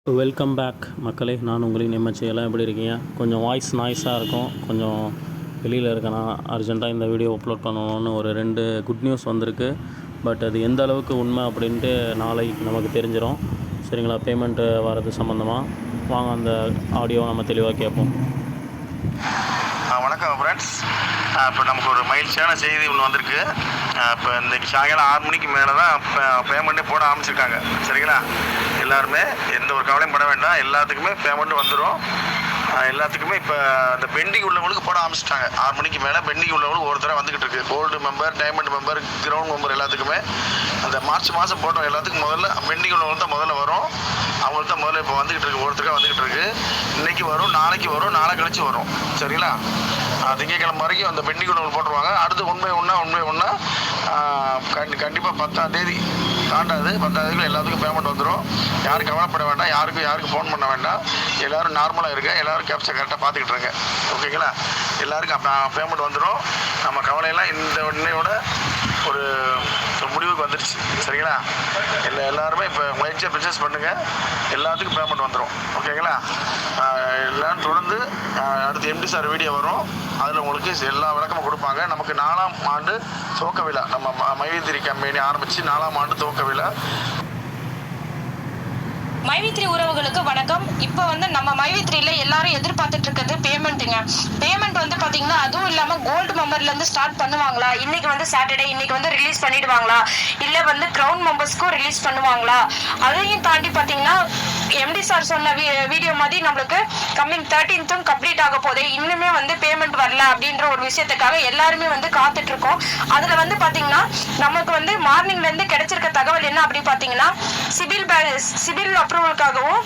Welcome back மக்களே. நான் உங்களின் எம்எச்சி. எல்லாம் எப்படி இருக்கீங்க? கொஞ்சம் வாய்ஸ் நாய்ஸாக இருக்கும். கொஞ்சம் வெளியில் இருக்கேன்னா அர்ஜெண்ட்டாக இந்த வீடியோ அப்லோட் பண்ணணும்னு ஒரு 2 குட் நியூஸ் வந்திருக்கு. பட் அது எந்த அளவுக்கு உண்மை அப்படின்ட்டு நாளைக்கு நமக்கு தெரிஞ்சிடும். சரிங்களா? பேமெண்ட்டு வர்றது சம்மந்தமாக வாங்க அந்த ஆடியோவை நம்ம தெளிவாக கேட்போம். வணக்கம் ஃப்ரெண்ட்ஸ். இப்போ நமக்கு ஒரு மகிழ்ச்சியான செய்தி ஒன்று வந்திருக்கு. இப்போ இன்றைக்கி சாயங்காலம் 6 மணிக்கு மேலே தான் பேமெண்ட்டே போட ஆரம்பிச்சிருக்காங்க. சரிங்களா? எல்லாருமே எந்த ஒரு கவலையும் பட வேண்டாம். எல்லாத்துக்குமே பேமெண்ட்டு வந்துடும். எல்லாத்துக்குமே இப்போ அந்த பெண்டிங் உள்ளவங்களுக்கு போட ஆரம்பிச்சிட்டாங்க. 6 மணிக்கு மேலே பெண்டிங் உள்ளவங்களுக்கு ஒரு தடவை வந்துக்கிட்டு இருக்குது. Gold member, diamond member, ground member எல்லாத்துக்குமே அந்த மார்ச் மாதம் போட்டோம் எல்லாத்துக்கும் முதல்ல பெண்டிங் உள்ளவங்களுக்கு தான் முதல்ல வரும். அவங்களுக்கு தான் முதல்ல இப்போ வந்துக்கிட்டு இருக்குது. ஒருத்தருக்காக வந்துக்கிட்டு இருக்குது. இன்றைக்கி வரும், நாளைக்கு வரும், நாளை கழிச்சு வரும். சரிங்களா? திங்கட்கிழமை வரைக்கும் அந்த பெண்டிங் உள்ளவங்க போட்டுருவாங்க. அடுத்து உண்மை ஒன்றா கண்டிப்பாக 10ஆம் தேதி தாண்டாது. 10ஆம் தேதியில் எல்லாத்துக்கும் பேமெண்ட் வந்துடும். யாரும் கவலைப்பட வேண்டாம். யாருக்கு ஃபோன் பண்ண வேண்டாம். எல்லோரும் நார்மலாக இருங்க. எல்லோரும் கேப்சர் கரெக்டாக பார்த்துக்கிட்டு இருங்க. ஓகேங்களா? எல்லாருக்கும் பேமெண்ட் வந்துடும். நம்ம கவலையெல்லாம் இந்த உடனேயோட ஒரு முடிவுக்கு வந்துடுச்சு. சரிங்களா? எல்லாருமே இப்போ மகிழ்ச்சியாக பிஸ்னஸ் பண்ணுங்கள். எல்லாத்துக்கும் பேமெண்ட் வந்துடும். ஓகேங்களா? எல்லோரும் தொடர்ந்து அடுத்து எம்டி சார் வீடியோ வரும். அதில் உங்களுக்கு எல்லா விளக்கமும் கொடுப்பாங்க. நமக்கு 4ஆம் ஆண்டு துவக்க விழா, நம்ம மைவித்திரி கம்பெனி ஆரம்பித்து 4ஆம் ஆண்டு துவக்க விழா. மைவித்ரி உறவுகளுக்கு வணக்கம். இப்போ நம்ம மைவித்ரியில எல்லாரும் எதிர்பார்த்துட்டு இருக்கிறது பேமெண்ட்டுங்க. பேமெண்ட் பாத்தீங்கன்னா அதுவும் இல்லாம கோல்டு மெம்பர்ல இருந்து ஸ்டார்ட் பண்ணுவாங்களா, இன்னைக்கு சாட்டர்டே இன்னைக்கு ரிலீஸ் பண்ணிடுவாங்களா, இல்ல கிரவுண்ட் மெம்பர்ஸ்க்கும் ரிலீஸ் பண்ணுவாங்களா, அதையும் தாண்டி பாத்தீங்கன்னா எம்டி சார் சொன்ன வீடியோ மாதிரி நம்மளுக்கு கம்மிங் 13th கம்ப்ளீட் ஆக போதே இன்னுமே பேமெண்ட் வரல அப்படின்ற ஒரு விஷயத்துக்காக எல்லாருமே காத்துட்டு இருக்கோம். அதுல பாத்தீங்கன்னா நமக்கு மார்னிங்ல இருந்து கிடைச்சிருக்க தகவல் என்ன அப்படி பாத்தீங்கன்னா சிபில் அப்ரூவலுக்காகவும்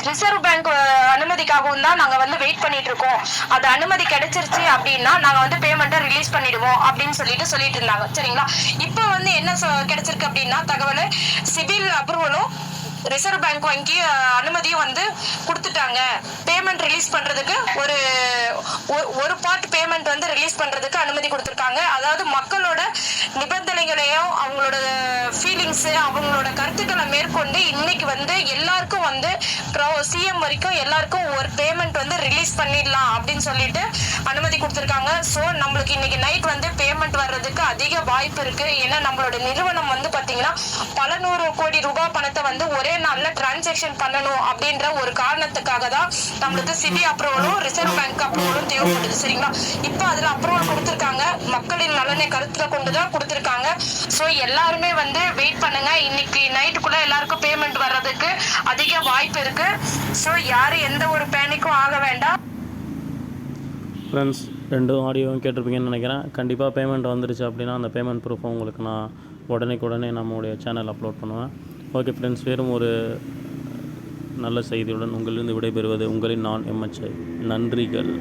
ரிசர்வ் பேங்க் அனுமதிக்காகவும் தான் நாங்க வெயிட் பண்ணிட்டு இருக்கோம். அது அனுமதி கிடைச்சிருச்சு அப்படின்னா நாங்க பேமெண்ட்டை ரிலீஸ் பண்ணிடுவோம் அப்படின்னு சொல்லிட்டு இருந்தாங்க. சரிங்களா? இப்போ என்ன கிடைச்சிருக்கு அப்படின்னா தகவல் சிபில் அப்ரூவலும் ரிசர்வ் பேங்க் வங்கி அனுமதியும் கொடுத்துட்டாங்க. பேமெண்ட் ரிலீஸ் பண்றதுக்கு ஒரு பார்ட் பேமெண்ட் ரிலீஸ் பண்றதுக்கு அனுமதி கொடுத்துருக்காங்க. அதாவது மக்களோட நிபந்தனைகளையும் அவங்களோட ஃபீலிங்ஸ் அவங்களோட கருத்துக்களை மேற்கொண்டு இன்னைக்கு எல்லாருக்கும் சிஎம் வரைக்கும் எல்லாருக்கும் ஒரு பேமெண்ட் ரிலீஸ் பண்ணிடலாம் அப்படின்னு சொல்லிட்டு அனுமதி கொடுத்துருக்காங்க. ஸோ நம்மளுக்கு இன்னைக்கு நைட் பேமெண்ட் வர்றதுக்கு அதிக வாய்ப்பு இருக்கு. ஏன்னா நம்மளோட நிறுவனம் பாத்தீங்கன்னா பல 100 கோடி ரூபாய் பணத்தை ஒரே நாள்ல டிரான்சாக்சன் பண்ணணும் அப்படின்ற ஒரு காரணத்துக்காக தான் நம்மளுக்கு சிபி அப்ரூவலும் ரிசர்வ் பேங்க் அப்ரூவலும் தேவைப்படுது. சரிங்களா? இப்போ அதுல அப்ரூவல் கொடுத்துருக்காங்க. மக்களின் நலனை கருத்துல கொண்டுதான் கொடுத்துருக்காங்க. ஸோ எல்லாருமே வெயிட் பண்ணுங்க. இன்னைக்கு நைட்டுக்குள்ள எல்லாருக்கும் பேமெண்ட் வர்றதுக்கு அதிக வாய்ப்பு இருக்கு. ஸோ யாரும் எந்த ஒரு பேனிக்கும் ஆக வேண்டாம். ஃப்ரெண்ட்ஸ், 2 ஆடியோவும் கேட்டிருப்பீங்கன்னு நினைக்கிறேன். கண்டிப்பாக பேமெண்ட் வந்துருச்சு அப்படின்னா அந்த பேமெண்ட் ப்ரூஃபை உங்களுக்கு நான் உடனே நம்மளுடைய சேனல் அப்லோட் பண்ணுவேன். ஓகே ஃப்ரெண்ட்ஸ், வேறும் ஒரு நல்ல செய்தியுடன் உங்களிலிருந்து விடைபெறுவது உங்களின் நான் எம்எச்ஐ. நன்றிகள்.